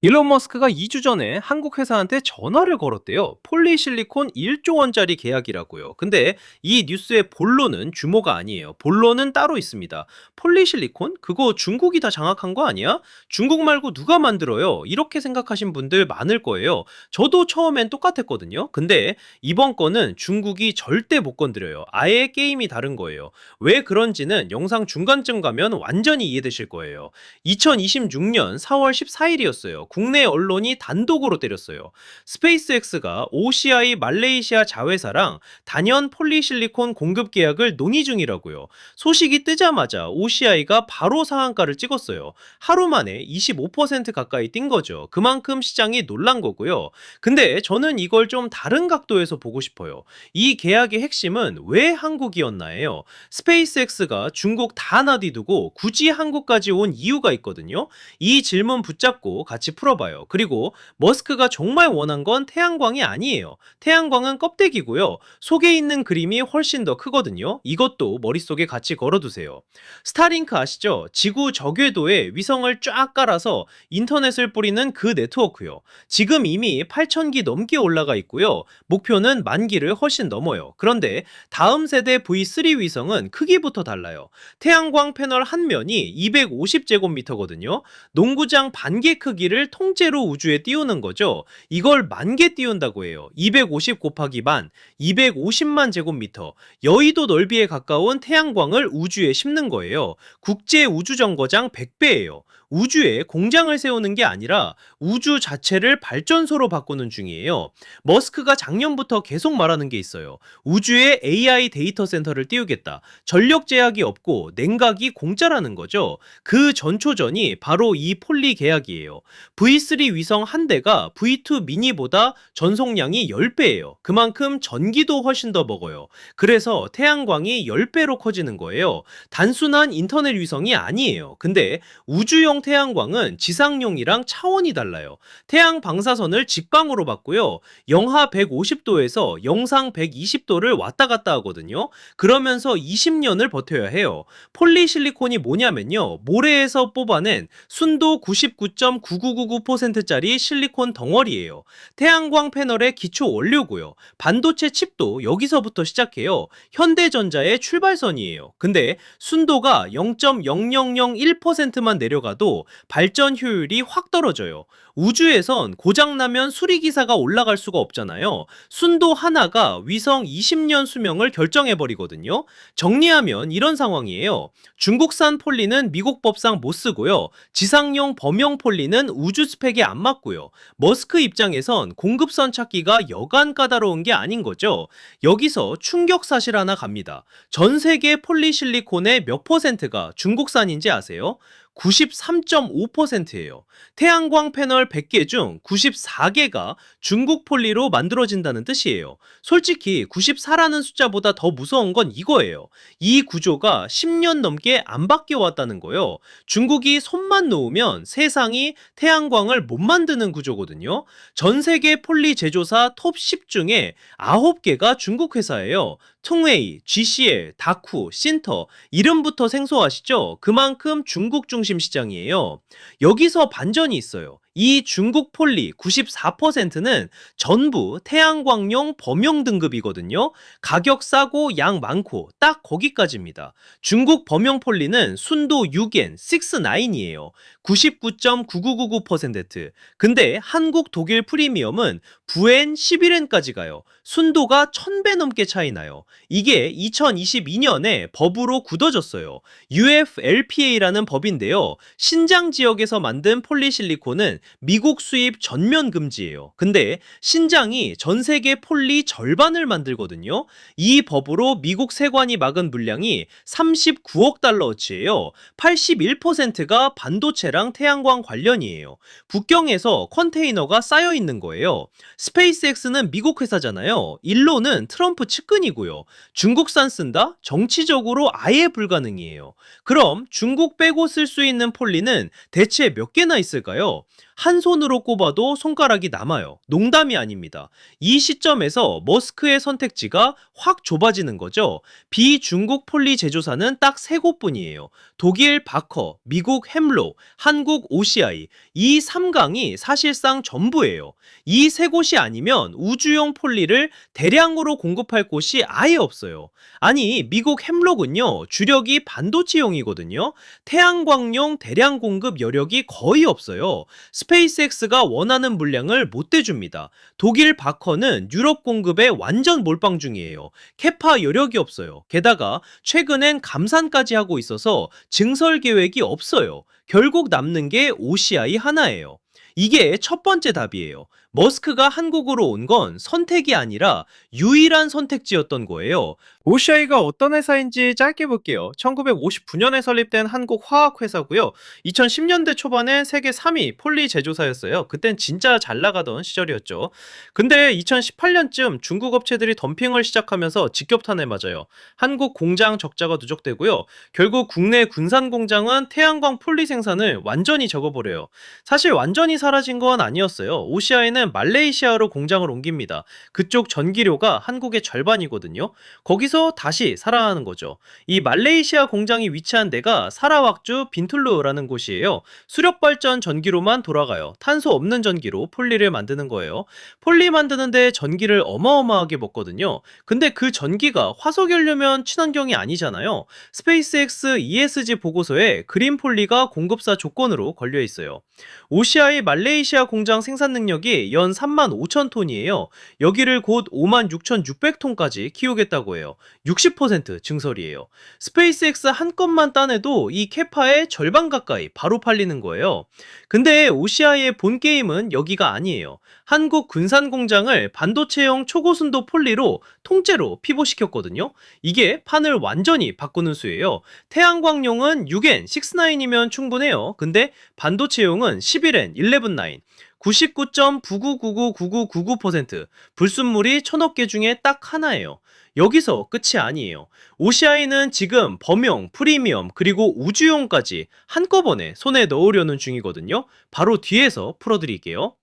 일론 머스크가 2주 전에 한국 회사한테 전화를 걸었대요. 폴리실리콘 1조 원짜리 계약이라고요. 근데 이 뉴스의 본론은 규모가 아니에요. 본론은 따로 있습니다. 폴리실리콘? 그거 중국이 다 장악한 거 아니야? 중국 말고 누가 만들어요? 이렇게 생각하신 분들 많을 거예요. 저도 처음엔 똑같았거든요. 근데 이번 건은 중국이 절대 못 건드려요. 아예 게임이 다른 거예요. 왜 그런지는 영상 중간쯤 가면 완전히 이해되실 거예요. 2026년 4월 14일이었어요. 국내 언론이 단독으로 때렸어요. 스페이스X가 OCI 말레이시아 자회사랑 단연 폴리실리콘 공급 계약을 논의 중이라고요. 소식이 뜨자마자 OCI가 바로 상한가를 찍었어요. 하루 만에 25% 가까이 뛴 거죠. 그만큼 시장이 놀란 거고요. 근데 저는 이걸 좀 다른 각도에서 보고 싶어요. 이 계약의 핵심은 왜 한국이었나예요. 스페이스X가 중국 다 나디두고 굳이 한국까지 온 이유가 있거든요. 이 질문 붙잡고 같이 풀어봐요. 그리고 머스크가 정말 원한 건 태양광이 아니에요. 태양광은 껍데기고요. 속에 있는 그림이 훨씬 더 크거든요. 이것도 머릿속에 같이 걸어두세요. 스타링크 아시죠? 지구 저궤도에 위성을 쫙 깔아서 인터넷을 뿌리는 그 네트워크요. 지금 이미 8,000기 넘게 올라가 있고요. 목표는 10,000기를 훨씬 넘어요. 그런데 다음 세대 V3 위성은 크기부터 달라요. 태양광 패널 한 면이 250제곱미터거든요. 농구장 반개 크기를 통째로 우주에 띄우는 거죠. 이걸 10,000개 띄운다고 해요. 250 곱하기 만, 250만 제곱미터. 여의도 넓이에 가까운 태양광을 우주에 심는 거예요. 국제 우주정거장 100배예요. 우주에 공장을 세우는 게 아니라 우주 자체를 발전소로 바꾸는 중이에요. 머스크가 작년부터 계속 말하는 게 있어요. 우주에 AI 데이터 센터를 띄우겠다. 전력 제약이 없고 냉각이 공짜라는 거죠. 그 전초전이 바로 이 폴리 계약이에요. V3 위성 한 대가 V2 미니보다 전송량이 10배예요. 그만큼 전기도 훨씬 더 먹어요. 그래서 태양광이 10배로 커지는 거예요. 단순한 인터넷 위성이 아니에요. 근데 우주용 태양광은 지상용이랑 차원이 달라요. 태양 방사선을 직광으로 받고요. 영하 150도에서 영상 120도를 왔다 갔다 하거든요. 그러면서 20년을 버텨야 해요. 폴리실리콘이 뭐냐면요. 모래에서 뽑아낸 순도 99.9999%짜리 실리콘 덩어리예요. 태양광 패널의 기초 원료고요. 반도체 칩도 여기서부터 시작해요. 현대전자의 출발선이에요. 근데 순도가 0.0001%만 내려가도 발전 효율이 확 떨어져요. 우주에선 고장나면 수리기사가 올라갈 수가 없잖아요. 순도 하나가 위성 20년 수명을 결정해버리거든요. 정리하면 이런 상황이에요. 중국산 폴리는 미국 법상 못 쓰고요. 지상용 범용 폴리는 우주 스펙에 안 맞고요. 머스크 입장에선 공급선 찾기가 여간 까다로운 게 아닌 거죠. 여기서 충격 사실 하나 갑니다. 전 세계 폴리실리콘의 몇 퍼센트가 중국산인지 아세요? 93.5%예요. 태양광 패널 100개 중 94개가 중국 폴리로 만들어진다는 뜻이에요. 솔직히 94라는 숫자보다 더 무서운 건 이거예요. 이 구조가 10년 넘게 안 바뀌어 왔다는 거예요. 중국이 손만 놓으면 세상이 태양광을 못 만드는 구조거든요. 전 세계 폴리 제조사 톱 10 중에 9개가 중국 회사예요. 퉁웨이, GCL, 다쿠, 신터 이름부터 생소하시죠? 그만큼 중국 중심 시장이에요. 여기서 반전이 있어요. 이 중국 폴리 94%는 전부 태양광용 범용 등급이거든요. 가격 싸고 양 많고 딱 거기까지입니다. 중국 범용 폴리는 순도 6N, 6,9이에요. 99.9999%. 근데 한국 독일 프리미엄은 9N, 11N까지 가요. 순도가 1000배 넘게 차이 나요. 이게 2022년에 법으로 굳어졌어요. UFLPA라는 법인데요. 신장 지역에서 만든 폴리실리콘은 미국 수입 전면 금지예요. 근데 신장이 전 세계 폴리 절반을 만들거든요. 이 법으로 미국 세관이 막은 물량이 39억 달러어치예요. 81%가 반도체랑 태양광 관련이에요. 북경에서 컨테이너가 쌓여 있는 거예요. 스페이스X는 미국 회사잖아요. 일론은 트럼프 측근이고요. 중국산 쓴다? 정치적으로 아예 불가능이에요. 그럼 중국 빼고 쓸 수 있는 폴리는 대체 몇 개나 있을까요? 한 손으로 꼽아도 손가락이 남아요. 농담이 아닙니다. 이 시점에서 머스크의 선택지가 확 좁아지는 거죠. 비중국 폴리 제조사는 딱 세 곳뿐이에요. 독일 바커, 미국 햄로, 한국 OCI. 이 3강이 사실상 전부예요. 이 세 곳이 아니면 우주용 폴리를 대량으로 공급할 곳이 아예 없어요. 아니, 미국 햄록은요, 주력이 반도체용이거든요. 태양광용 대량 공급 여력이 거의 없어요. 스페이스X가 원하는 물량을 못 대줍니다. 독일 바커는 유럽 공급에 완전 몰빵 중이에요. 캐파 여력이 없어요. 게다가 최근엔 감산까지 하고 있어서 증설 계획이 없어요. 결국 남는 게 OCI 하나예요. 이게 첫 번째 답이에요. 머스크가 한국으로 온 건 선택이 아니라 유일한 선택지였던 거예요. OCI가 어떤 회사인지 짧게 볼게요. 1959년에 설립된 한국 화학회사고요. 2010년대 초반에 세계 3위 폴리 제조사였어요. 그땐 진짜 잘 나가던 시절이었죠. 근데 2018년쯤 중국 업체들이 덤핑을 시작하면서 직격탄을 맞아요. 한국 공장 적자가 누적되고요. 결국 국내 군산 공장은 태양광 폴리 생산을 완전히 접어버려요. 사실 완전히 사라진 건 아니었어요. OCI는 말레이시아로 공장을 옮깁니다. 그쪽 전기료가 한국의 절반이거든요. 거기서 다시 살아나는 거죠. 이 말레이시아 공장이 위치한 데가 사라왁주 빈툴루라는 곳이에요. 수력발전 전기로만 돌아가요. 탄소 없는 전기로 폴리를 만드는 거예요. 폴리 만드는데 전기를 어마어마하게 먹거든요. 근데 그 전기가 화석연료면 친환경이 아니잖아요. 스페이스X ESG 보고서에 그린 폴리가 공급사 조건으로 걸려 있어요. OCI 말레이시아 공장 생산 능력이 연 35,000톤이에요. 여기를 곧 56,600톤까지 키우겠다고 해요. 60% 증설이에요. 스페이스X 한 건만 따내도 이 캐파의 절반 가까이 바로 팔리는 거예요. 근데 OCI의 본 게임은 여기가 아니에요. 한국 군산 공장을 반도체용 초고순도 폴리로 통째로 피봇시켰거든요. 이게 판을 완전히 바꾸는 수예요. 태양광용은 6N, 6-9이면 충분해요. 근데 반도체용은 11N, 11-9, 99.99999999%, 불순물이 1000억 개 중에 딱 하나예요. 여기서 끝이 아니에요. OCI는 지금 범용, 프리미엄, 그리고 우주용까지 한꺼번에 손에 넣으려는 중이거든요. 바로 뒤에서 풀어드릴게요.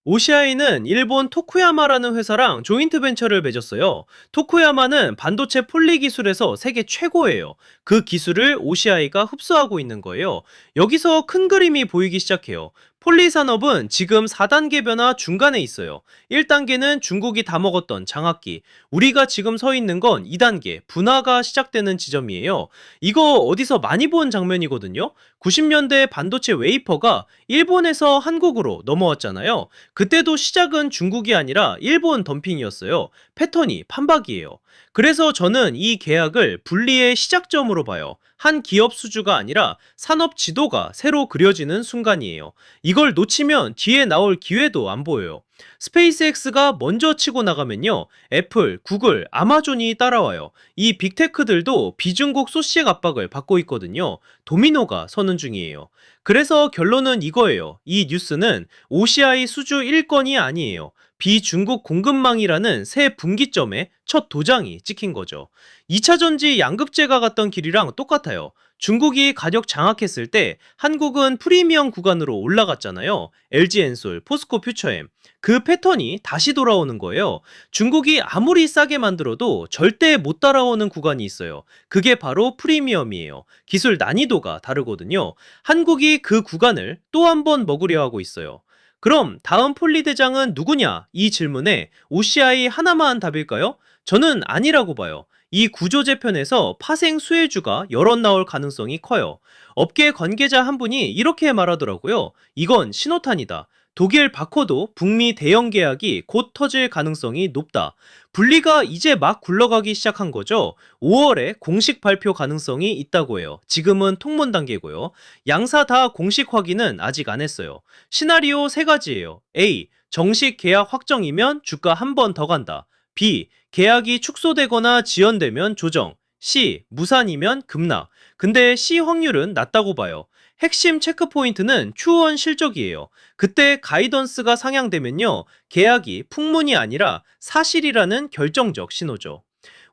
OCI는 일본 토쿠야마라는 회사랑 조인트 벤처를 맺었어요. 토쿠야마는 반도체 폴리 기술에서 세계 최고예요. 그 기술을 OCI가 흡수하고 있는 거예요. 여기서 큰 그림이 보이기 시작해요. 폴리 산업은 지금 4단계 변화 중간에 있어요. 1단계는 중국이 다 먹었던 장학기. 우리가 지금 서 있는 건 2단계, 분화가 시작되는 지점이에요. 이거 어디서 많이 본 장면이거든요. 90년대 반도체 웨이퍼가 일본에서 한국으로 넘어왔잖아요. 그때도 시작은 중국이 아니라 일본 덤핑이었어요. 패턴이 판박이에요. 그래서 저는 이 계약을 분리의 시작점으로 봐요. 한 기업 수주가 아니라 산업 지도가 새로 그려지는 순간이에요. 이걸 놓치면 뒤에 나올 기회도 안 보여요. 스페이스X가 먼저 치고 나가면요, 애플, 구글, 아마존이 따라와요. 이 빅테크들도 비중국 소시액 압박을 받고 있거든요. 도미노가 서는 중이에요. 그래서 결론은 이거예요. 이 뉴스는 OCI 수주 1건이 아니에요. 비중국 공급망이라는 새 분기점에 첫 도장이 찍힌 거죠. 2차 전지 양극재가 갔던 길이랑 똑같아요. 중국이 가격 장악했을 때 한국은 프리미엄 구간으로 올라갔잖아요. LG엔솔, 포스코 퓨처엠. 그 패턴이 다시 돌아오는 거예요. 중국이 아무리 싸게 만들어도 절대 못 따라오는 구간이 있어요. 그게 바로 프리미엄이에요. 기술 난이도가 다르거든요. 한국이 그 구간을 또 한 번 먹으려 하고 있어요. 그럼 다음 폴리 대장은 누구냐? 이 질문에 OCI 하나만 답일까요? 저는 아니라고 봐요. 이 구조재편에서 파생 수혜주가 여럿 나올 가능성이 커요. 업계 관계자 한 분이 이렇게 말하더라고요. 이건 신호탄이다. 독일 바코도 북미 대형 계약이 곧 터질 가능성이 높다. 분리가 이제 막 굴러가기 시작한 거죠. 5월에 공식 발표 가능성이 있다고 해요. 지금은 통문 단계고요. 양사 다 공식 확인은 아직 안 했어요. 시나리오 3가지예요. A. 정식 계약 확정이면 주가 한 번 더 간다. B. 계약이 축소되거나 지연되면 조정. C. 무산이면 급락. 근데 C 확률은 낮다고 봐요. 핵심 체크포인트는 Q1 실적이에요. 그때 가이던스가 상향되면요, 계약이 풍문이 아니라 사실이라는 결정적 신호죠.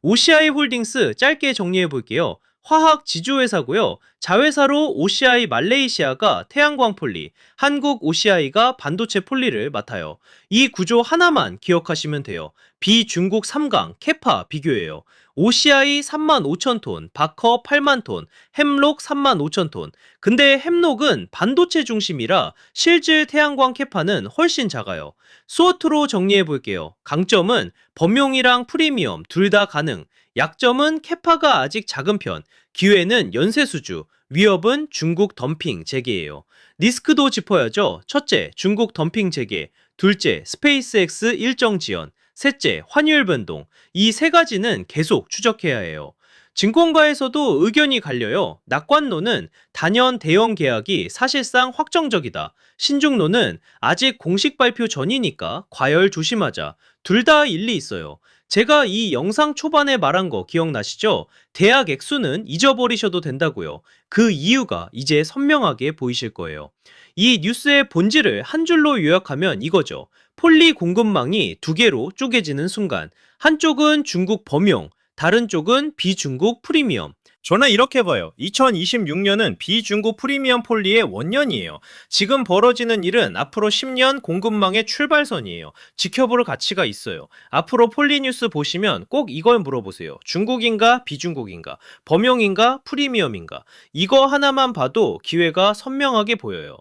OCI 홀딩스 짧게 정리해 볼게요. 화학 지주회사고요. 자회사로 OCI 말레이시아가 태양광 폴리, 한국 OCI가 반도체 폴리를 맡아요. 이 구조 하나만 기억하시면 돼요. 비중국 3강, 캐파 비교예요. OCI 3만 5천 톤, 바커 8만 톤, 햄록 3만 5천 톤. 근데 햄록은 반도체 중심이라 실질 태양광 캐파는 훨씬 작아요. 수어트로 정리해 볼게요. 강점은 범용이랑 프리미엄 둘 다 가능. 약점은 캐파가 아직 작은 편, 기회는 연쇄수주, 위협은 중국 덤핑 재개예요. 리스크도 짚어야죠. 첫째, 중국 덤핑 재개. 둘째, 스페이스X 일정 지연. 셋째, 환율 변동. 이 세 가지는 계속 추적해야 해요. 증권가에서도 의견이 갈려요. 낙관론은 단연 대형 계약이 사실상 확정적이다. 신중론은 아직 공식 발표 전이니까 과열 조심하자. 둘 다 일리 있어요. 제가 이 영상 초반에 말한 거 기억나시죠? 대학 액수는 잊어버리셔도 된다고요. 그 이유가 이제 선명하게 보이실 거예요. 이 뉴스의 본질을 한 줄로 요약하면 이거죠. 폴리 공급망이 두 개로 쪼개지는 순간, 한쪽은 중국 범용, 다른 쪽은 비중국 프리미엄. 저는 이렇게 봐요. 2026년은 비중국 프리미엄 폴리의 원년이에요. 지금 벌어지는 일은 앞으로 10년 공급망의 출발선이에요. 지켜볼 가치가 있어요. 앞으로 폴리 뉴스 보시면 꼭 이걸 물어보세요. 중국인가 비중국인가? 범용인가 프리미엄인가? 이거 하나만 봐도 기회가 선명하게 보여요.